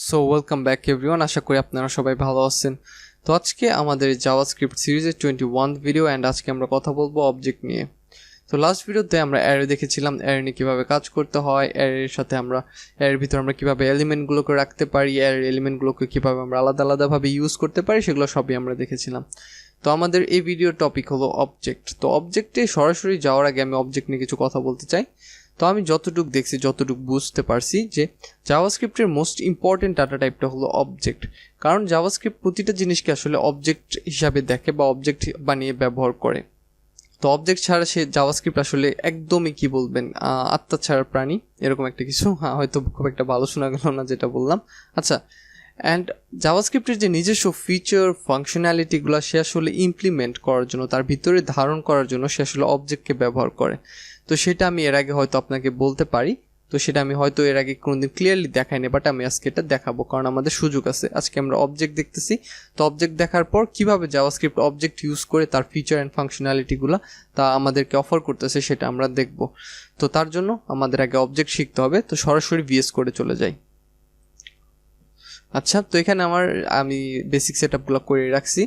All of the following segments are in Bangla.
সো ওয়েলকাম ব্যাক এভরিওয়ান, আশা করি আপনারা সবাই ভালো আছেন। তো আজকে আমাদের জাভাস্ক্রিপ্ট সিরিজের 21 ভিডিও অ্যান্ড আজকে আমরা কথা বলবো অবজেক্ট নিয়ে। তো লাস্ট ভিডিওতে আমরা অ্যারে দেখেছিলাম, অ্যারে নিয়ে কীভাবে কাজ করতে হয়, অ্যারের সাথে আমরা অ্যারের ভিতরে আমরা কীভাবে এলিমেন্টগুলোকে রাখতে পারি, অ্যারের এলিমেন্টগুলোকে কীভাবে আমরা আলাদা আলাদাভাবে ইউজ করতে পারি, সেগুলো সবই আমরা দেখেছিলাম। তো আমাদের এই ভিডিওর টপিক হলো অবজেক্ট। তো অবজেক্টে সরাসরি যাওয়ার আগে আমি অবজেক্ট নিয়ে কিছু কথা বলতে চাই। তো আমি যতটুকু দেখছি, যতটুকু বুঝতে পারছি যে জাভাস্ক্রিপ্টের মোস্ট ইম্পর্টেন্ট ডাটা টাইপটা হলো অবজেক্ট। কারণ জাভাস্ক্রিপ্ট প্রতিটা জিনিসকে আসলে অবজেক্ট হিসাবে দেখে বা অবজেক্ট বানিয়ে ব্যবহার করে। তো অবজেক্ট ছাড়া সে জাভাস্ক্রিপ্ট আসলে একদমই কি বলবেন, আত্মা ছাড়া প্রাণী, এরকম একটা কিছু। হয়তো খুব একটা ভালো শোনা গেল না যেটা বললাম। আচ্ছা, অ্যান্ড জাভাস্ক্রিপ্টের যে নিজস্ব ফিচার ফাংশনালিটিগুলো সে আসলে ইমপ্লিমেন্ট করার জন্য, তার ভিতরে ধারণ করার জন্য সে আসলে অবজেক্টকে ব্যবহার করে। তো সেটা আমি এর আগে হয়তো আপনাকে বলতে পারি, তো সেটা আমি হয়তো এর আগে কোনোদিন ক্লিয়ারলি দেখাইনি, বাট আমি আজকে এটা দেখাবো কারণ আমাদের সুযোগ আছে। আজকে আমরা অবজেক্ট দেখতেছি। তো অবজেক্ট দেখার পর কীভাবে জাভাস্ক্রিপ্ট অবজেক্ট ইউজ করে তার ফিচার অ্যান্ড ফাংশনালিটিগুলো তা আমাদেরকে অফার করতেছে সেটা আমরা দেখব। তো তার জন্য আমাদের আগে অবজেক্ট শিখতে হবে। তো সরাসরি ভিএস করে চলে যাই। আচ্ছা, তো এখানে আমি বেসিক সেটআপগুলো করে রাখছি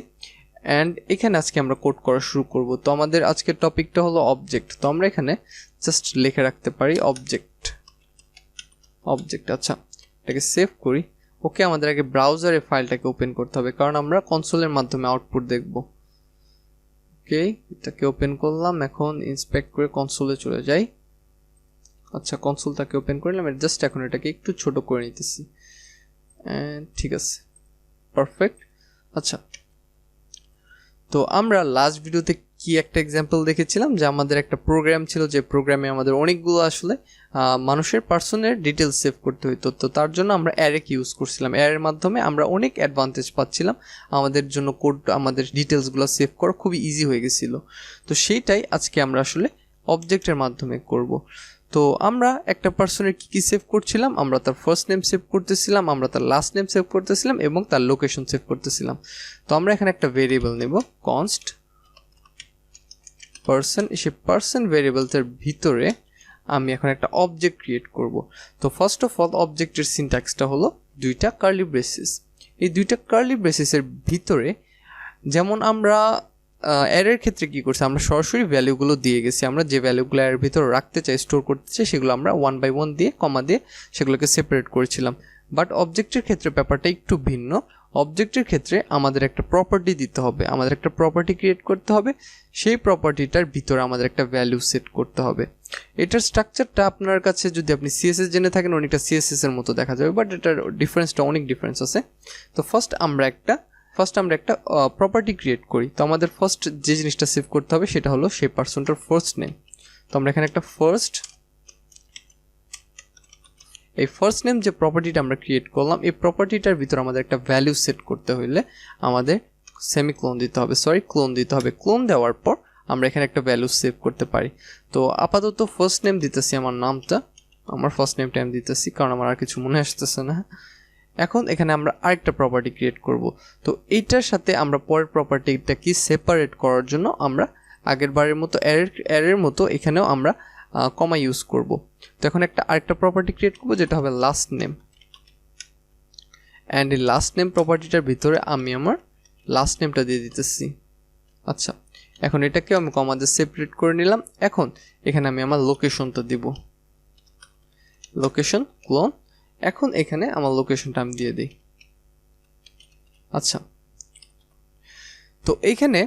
অ্যান্ড এখানে আজকে আমরা কোড করা শুরু করব। তো আমাদের আজকের টপিকটা হলো অবজেক্ট। তো আমরা এখানে জাস্ট লিখে রাখতে পারি অবজেক্ট। আচ্ছা, এটাকে সেভ করি। ওকে, আমাদের আগে ব্রাউজারে ফাইলটাকে ওপেন করতে হবে কারণ আমরা কনসোলের মাধ্যমে আউটপুট দেখব। ওকে, এটাকে ওপেন করলাম। এখন ইন্সপেক্ট করে কনসোলে চলে যাই। আচ্ছা, কনসোলটাকে ওপেন করলাম। জাস্ট এখন এটাকে একটু ছোট করে নিতেছি। ঠিক আছে, পারফেক্ট। আচ্ছা, তো আমরা লাস্ট ভিডিওতে কি একটা এক্সাম্পল দেখেছিলাম যে আমাদের একটা প্রোগ্রাম ছিল, যে প্রোগ্রামে আমাদের অনেকগুলো আসলে মানুষের পার্সনের ডিটেলস সেভ করতে হতো। তো তার জন্য আমরা অ্যারেকে ইউজ করছিলাম। অ্যারের মাধ্যমে আমরা অনেক অ্যাডভান্টেজ পাচ্ছিলাম, আমাদের জন্য কোড, আমাদের ডিটেলসগুলো সেভ করা খুবই ইজি হয়ে গেছিলো। তো সেইটাই আজকে আমরা আসলে অবজেক্টের মাধ্যমে করব। তো আমরা একটা পার্সনের কী সেভ করছিলাম, আমরা তার ফার্স্ট নেম সেভ করতেছিলাম, আমরা তার লাস্ট নেম সেভ করতেছিলাম এবং তার লোকেশন সেভ করতেছিলাম। তো আমরা এখানে একটা ভেরিয়েবল নেব, কনস্ট পার্সন। সে পার্সন ভেরিয়েবলসের ভিতরে আমি এখন একটা অবজেক্ট ক্রিয়েট করব। তো ফার্স্ট অফ অল অবজেক্টের সিনট্যাক্সটা হলো দুইটা কার্লি ব্রেসিস। এই দুইটা কার্লি ব্রেসিসের ভিতরে যেমন আমরা অ্যারের ক্ষেত্রে কী করছি, আমরা সরাসরি ভ্যালুগুলো দিয়ে গেছি। আমরা যে ভ্যালুগুলো অ্যারের ভিতরে রাখতে চাই, স্টোর করতে চাই, সেগুলো আমরা 1 by 1 দিয়ে কমা দিয়ে সেগুলোকে সেপারেট করেছিলাম। বাট অবজেক্টের ক্ষেত্রে ব্যাপারটা একটু ভিন্ন। অবজেক্টের ক্ষেত্রে আমাদের একটা প্রপার্টি দিতে হবে, আমাদের একটা প্রপার্টি ক্রিয়েট করতে হবে। সেই প্রপার্টিটার ভিতরে আমাদের একটা ভ্যালু সেট করতে হবে। এটার স্ট্রাকচারটা আপনার কাছে যদি আপনি সিএসএস জেনে থাকেন অনেকটা সিএসএস এর মতো দেখা যাবে, বাট এটার ডিফারেন্সটা অনেক ডিফারেন্স আছে। তো ফার্স্ট আমরা একটা প্রপার্টি ক্রিয়েট করি। তো আমাদের ফার্স্ট যে জিনিসটা সেভ করতে হবে সেটা হলো সেই পার্সনটার ফার্স্ট নেম। তো আমরা এখানে একটা এই ফার্স্ট নেম যে প্রপার্টিটা আমরা ক্রিয়েট করলাম, এই প্রপার্টিটার ভিতরে আমাদের একটা ভ্যালু সেট করতে হলে আমাদের সেমিক্লোন দিতে হবে, ক্লোন দিতে হবে। ক্লোন দেওয়ার পর আমরা এখানে একটা ভ্যালু সেভ করতে পারি। তো আপাতত ফার্স্ট নেম দিতেছি, আমার ফার্স্ট নেমটা আমি দিতেছি কারণ আমার আর কিছু মনে আসতেছে না। এখন এখানে আমরা আরেকটা প্রপার্টি ক্রিয়েট করব। তো এইটার সাথে আমরা পরের প্রপার্টিটা কি সেপারেট করার জন্য আমরা আগের বারের মতো অ্যারের মতো এখানেও আমরা কমা ইউজ করব। তো এখন আরেকটা প্রপার্টি ক্রিয়েট করব যেটা হবে লাস্ট নেম। অ্যান্ড এই লাস্ট নেম প্রপার্টিটার ভিতরে আমি আমার লাস্ট নেমটা দিয়ে দিতেছি। আচ্ছা, এখন এটাকেও আমি কমা দিয়ে সেপারেট করে নিলাম। এখন এখানে আমি আমার লোকেশনটা দিব, লোকেশন ক্লোন। এখন এখানে আমার লোকেশনটা আমি দিয়ে দিই। আচ্ছা, তো এইখানে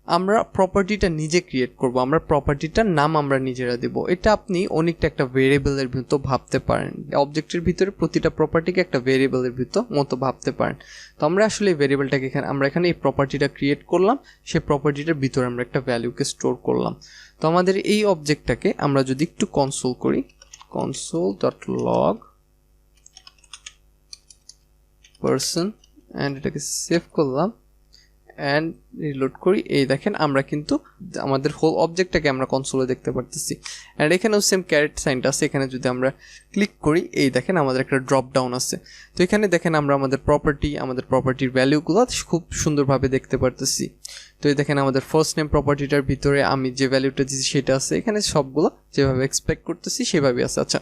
আমরা প্রপার্টিটা নিজে ক্রিয়েট করব, আমরা প্রপার্টিটার নাম আমরা নিজেরা দেব। এটা আপনি অনেকটা একটা ভেরিয়েবলের মতো ভাবতে পারেন। অবজেক্টের ভিতরে প্রতিটা প্রপার্টিকে একটা ভেরিয়েবলের মতো ভাবতে পারেন। তো আমরা আসলে এই ভেরিয়েবলটাকে এখানে এই প্রপার্টিটা ক্রিয়েট করলাম, সেই প্রপার্টিটার ভিতরে আমরা একটা ভ্যালুকে স্টোর করলাম। তো আমাদের এই অবজেক্টটাকে আমরা যদি একটু কনসোল করি, console.log person, অ্যান্ড এটাকে সেভ করলাম অ্যান্ড রিলোড করি। এই দেখেন আমরা কিন্তু আমাদের হোল অবজেক্টটাকে আমরা কনসোলে দেখতে পারতেছি। অ্যান্ড এখানেও সেম ক্যারেট সাইনটা আছে। এখানে যদি আমরা ক্লিক করি, এই দেখেন আমাদের একটা ড্রপ ডাউন আছে। তো এখানে দেখেন আমরা আমাদের প্রপার্টির ভ্যালুগুলো খুব সুন্দরভাবে দেখতে পারতেছি। তো এই দেখেন আমাদের ফার্স্ট নেম প্রপার্টিটার ভিতরে আমি যে ভ্যালুটা দিচ্ছি সেটা আছে। এখানে সবগুলো যেভাবে এক্সপেক্ট করতেছি সেভাবে আছে। আচ্ছা,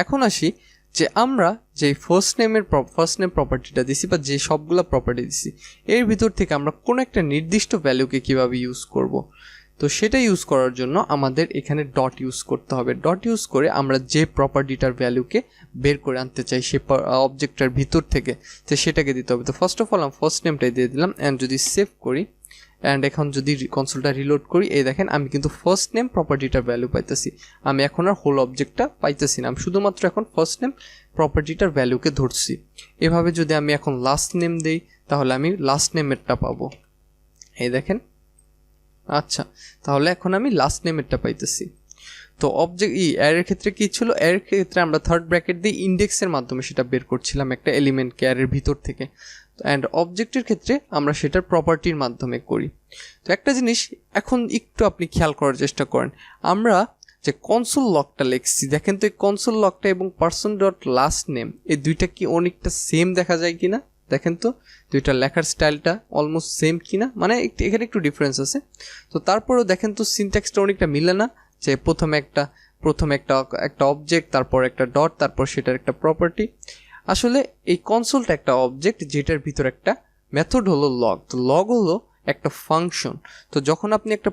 এখন আসি যে আমরা যে ফার্স্ট নেম প্রপার্টিটা দিছি বা যে সবগুলো প্রপার্টি দিছি এর ভিতর থেকে আমরা কোনো একটা নির্দিষ্ট ভ্যালুকে কিভাবে ইউজ করব। তো সেটা ইউজ করার জন্য আমাদের এখানে ডট ইউজ করতে হবে। ডট ইউজ করে আমরা যে প্রপার্টিটার ভ্যালুকে বের করে আনতে চাই সে অবজেক্টটার ভিতর থেকে, তো সেটাকে দিতে হবে। তো ফার্স্ট অফ অল আমি ফার্স্ট নেমটাই দিয়ে দিলাম অ্যান্ড যদি সেভ করি অ্যান্ড এখন যদি কনসোলটা রিলোড করি, এই দেখেন আমি কিন্তু ফার্স্ট নেম প্রপার্টিটার ভ্যালু পাইতেছি। আমি এখন আর হোল অবজেক্টটা পাইতেছি না, আমি শুধুমাত্র এখন ফার্স্ট নেম প্রপার্টিটার ভ্যালুকে ধরছি। এভাবে যদি আমি এখন লাস্ট নেম দিই তাহলে আমি লাস্ট নেমেরটা পাবো, এই দেখেন। আচ্ছা, তাহলে এখন আমি লাস্ট নেমেরটা পাইতেছি। তো অবজেক্ট অ্যারের ক্ষেত্রে কী ছিল, অ্যারের ক্ষেত্রে আমরা থার্ড ব্র্যাকেট দিয়ে ইন্ডেক্সের মাধ্যমে সেটা বের করছিলাম একটা এলিমেন্টকে অ্যারের ভিতর থেকে, অ্যান্ড অবজেক্টের ক্ষেত্রে আমরা সেটার প্রপার্টির মাধ্যমে করি। তো একটা জিনিস এখন একটু আপনি খেয়াল করার চেষ্টা করেন, আমরা যে কনসোল লগটা লিখছি দেখেন তো, এই কনসোল লগটা এবং পার্সন ডট লাস্ট নেম এই দুইটা কি অনেকটা সেম দেখা যায় কিনা দেখেন তো, দুইটা লেখার স্টাইলটা অলমোস্ট সেম কিনা, মানে এখানে একটু ডিফারেন্স আছে। তো তারপরেও দেখেন তো সিনট্যাক্সটা অনেকটা মিলে না, যে প্রথমে একটা অবজেক্ট, তারপর একটা ডট, তারপর সেটার একটা প্রপার্টি। আসলে এই কনসোলটা একটা অবজেক্ট যেটার ভিতর একটা মেথড হলো লগ। তো লগ হলো একটা ফাংশন। তো যখন আপনি একটা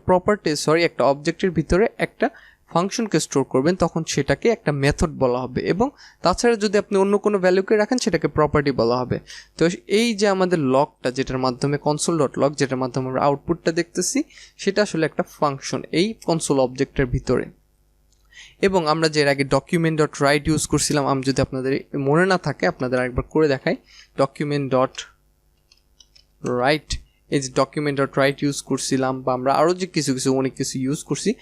অবজেক্টের ভিতরে একটা ফাংশনকে স্টোর করবেন তখন সেটাকে একটা মেথড বলা হবে, এবং তাছাড়া যদি আপনি অন্য কোনো ভ্যালুকে রাখেন সেটাকে প্রপার্টি বলা হবে। তো এই যে আমাদের লগটা যেটার মাধ্যমে কনসোল ডট লগ, যেটার মাধ্যমে আমরা আউটপুটটা দেখতেছি, সেটা আসলে একটা ফাংশন এই কনসোল অবজেক্টের ভিতরে। এবং আমরা যে এর আগে ডকুমেন্ট ডট রাইট ইউজ করছিলাম, আমি যদি আপনাদের মনে না থাকে আপনাদের আরেকবার করে দেখাই, ডকুমেন্ট ডট রাইট, এই যে ডকুমেন্ট ডট রাইট ইউজ করছিলাম, বা আমরা আরও যে অনেক কিছু ইউজ করছি,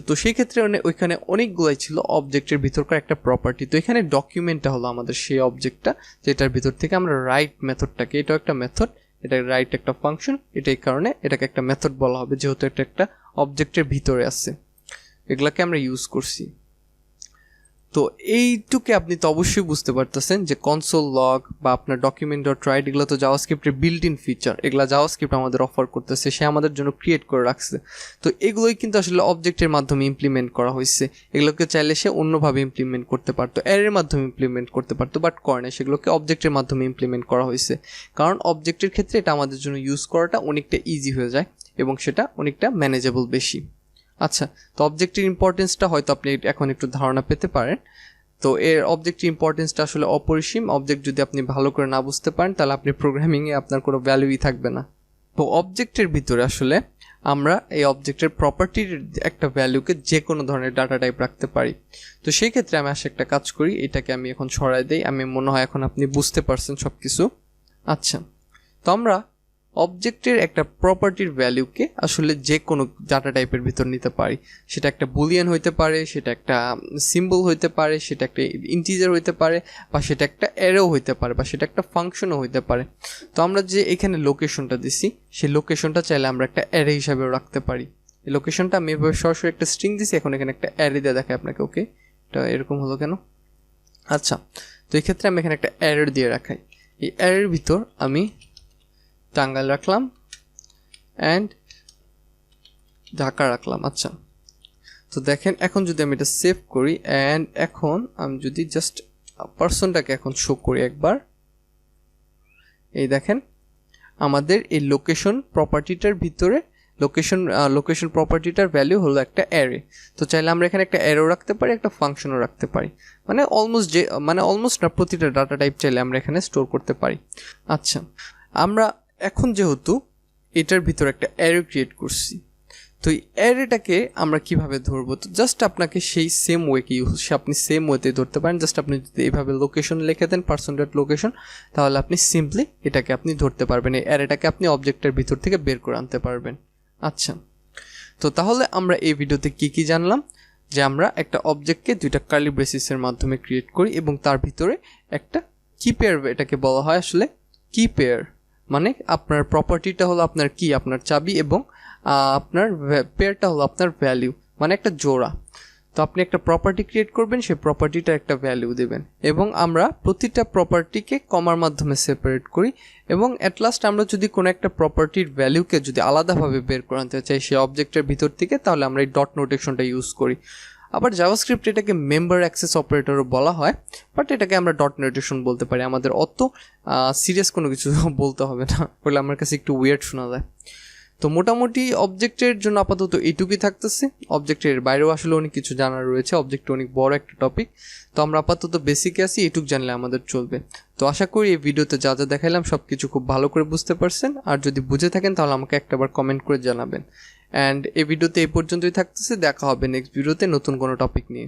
তো সেই ক্ষেত্রে ওইখানে অনেকগুলাই ছিল অবজেক্টের ভিতরকার একটা প্রপার্টি। তো এখানে ডকুমেন্টটা হলো আমাদের সেই অবজেক্টটা যেটার ভিতর থেকে আমরা রাইট মেথডটাকে, এটাও একটা মেথড, এটা রাইট একটা ফাংশন, এটাই কারণে এটাকে একটা মেথড বলা হবে যেহেতু এটা একটা অবজেক্টের ভিতরে আছে, এগুলাকে আমরা ইউজ করছি। তো এইটুকে আপনি তো অবশ্যই বুঝতে পারতেছেন যে কনসোল লগ বা আপনার ডকুমেন্ট ডট রাইট এগুলো তো জাভাস্ক্রিপ্টের বিল্ট ইন ফিচার, এগুলা জাভাস্ক্রিপ্ট আমাদের অফার করতেছে, সে আমাদের জন্য ক্রিয়েট করে রাখছে। তো এগুলোই কিন্তু আসলে অবজেক্টের মাধ্যমে ইমপ্লিমেন্ট করা হয়েছে। এগুলোকে চাইলে সে অন্যভাবে ইমপ্লিমেন্ট করতে পারতো, অ্যারের মাধ্যমে ইমপ্লিমেন্ট করতে পারতো, বাট করে না, সেগুলোকে অবজেক্টের মাধ্যমে ইমপ্লিমেন্ট করা হয়েছে। কারণ অবজেক্টের ক্ষেত্রে এটা আমাদের জন্য ইউজ করাটা অনেকটা ইজি হয়ে যায় এবং সেটা অনেকটা ম্যানেজেবল বেশি। আচ্ছা, তো অবজেক্টের ইম্পর্টেন্সটা হয়তো আপনি এখন একটু ধারণা পেতে পারেন। তো এর অবজেক্টের ইম্পর্টেন্সটা আসলে অপরিসীম। অবজেক্ট যদি আপনি ভালো করে না বুঝতে পারেন তাহলে আপনি প্রোগ্রামিংয়ে আপনার কোনো ভ্যালুই থাকবে না। তো অবজেক্টের ভিতরে আসলে আমরা এই অবজেক্টের প্রপার্টির একটা ভ্যালুকে যে কোনো ধরনের ডাটা টাইপ রাখতে পারি। তো সেই ক্ষেত্রে আমি একটা কাজ করি, এটাকে আমি এখন সরাই দেই, আমি মনে হয় এখন আপনি বুঝতে পারছেন সব কিছু। আচ্ছা, তো আমরা অবজেক্টের একটা প্রপার্টির ভ্যালুকে আসলে যে কোনো ডাটা টাইপের ভিতর নিতে পারি। সেটা একটা বুলিয়ান হইতে পারে, সেটা একটা সিম্বল হইতে পারে, সেটা একটা ইন্টিজার হইতে পারে, বা সেটা একটা অ্যারেও হইতে পারে, বা সেটা একটা ফাংশনও হইতে পারে। তো আমরা যে এখানে লোকেশনটা দিছি সেই লোকেশনটা চাইলে আমরা একটা অ্যারে হিসাবেও রাখতে পারি। এই লোকেশনটা আমি এভাবে সরাসরি একটা স্ট্রিং দিছি, এখন এখানে একটা অ্যারে দিয়ে দেখায় আপনাকে। ওকে, এটা এরকম হলো কেন? আচ্ছা, তো এই ক্ষেত্রে আমি এখানে একটা অ্যারে দিয়ে রাখাই। এই অ্যারের ভিতর আমি টাঙ্গাইল রাখলাম অ্যান্ড ঢাকা রাখলাম। আচ্ছা, তো দেখেন এখন যদি আমি এটা সেভ করি অ্যান্ড এখন আমি যদি জাস্ট পার্সনটাকে এখন শো করি একবার, এই দেখেন আমাদের এই লোকেশন প্রপার্টিটার ভিতরে লোকেশন প্রপার্টিটার ভ্যালু হলো একটা অ্যারে। তো চাইলে আমরা এখানে একটা অ্যারেও রাখতে পারি, একটা ফাংশনও রাখতে পারি, মানে অলমোস্ট না প্রতিটা ডাটা টাইপ চাইলে আমরা এখানে স্টোর করতে পারি। আচ্ছা, আমরা এখন যেহেতু এটার ভিতরে একটা অ্যারে ক্রিয়েট করছি, তো এই অ্যারেটাকে আমরা কিভাবে ধরবো? তো জাস্ট আপনাকে সেই সেম আপনি সেম ওয়েতে ধরতে পারেন। জাস্ট আপনি যদি এইভাবে লোকেশন লিখে দেন, পার্সন ডট লোকেশন, তাহলে আপনি সিম্পলি এটাকে আপনি ধরতে পারবেন, এই অ্যারেটাকে আপনি অবজেক্টের ভিতর থেকে বের করে আনতে পারবেন। আচ্ছা, তো তাহলে আমরা এই ভিডিওতে কি জানলাম, যে আমরা একটা অবজেক্টকে দুইটা কার্লি ব্রেসিসের মাধ্যমে ক্রিয়েট করি এবং তার ভিতরে একটা কি পেয়ার, এটাকে বলা হয় আসলে কি পেয়ার, মানে আপনার প্রপার্টিটা হলো আপনার কি, আপনার চাবি, এবং আপনার পেয়ারটা হলো আপনার ভ্যালু, মানে একটা জোড়া। তো আপনি একটা প্রপার্টি ক্রিয়েট করবেন, সেই প্রপার্টিটা একটা ভ্যালু দেবেন, এবং আমরা প্রতিটা প্রপার্টিকে কমার মাধ্যমে সেপারেট করি, এবং অ্যাট লাস্ট আমরা যদি কোনো একটা প্রপার্টির ভ্যালুকে যদি আলাদাভাবে বের করে আনতে চাই সেই অবজেক্টের ভিতর থেকে, তাহলে আমরা এই ডট নোটেশনটা ইউজ করি। আবার জাভাস্ক্রিপ্ট এটাকে মেম্বার অ্যাক্সেস অপারেটরও বলা হয়, বাট এটাকে আমরা ডট নোটেশন বলতে পারি। আমাদের অত সিরিয়াস কোনো কিছু বলতে হবে না, বলে আমার কাছে একটু উইয়ার্ড শোনা যায়। তো মোটামুটি অবজেক্টের জন্য আপাতত এইটুকুই থাকতেছে। অবজেক্টের বাইরেও আসলে অনেক কিছু জানার রয়েছে, অবজেক্ট অনেক বড় একটা টপিক। তো আমরা আপাতত বেসিকে আসি, এইটুক জানলে আমাদের চলবে। তো আশা করি এই ভিডিওতে যা যা দেখাইলাম সব কিছু খুব ভালো করে বুঝতে পারছেন, আর যদি বুঝে থাকেন তাহলে আমাকে একটাবার কমেন্ট করে জানাবেন। অ্যান্ড এই ভিডিওতে এই পর্যন্তই থাকতেছে, দেখা হবে নেক্সট ভিডিওতে নতুন কোনো টপিক নিয়ে।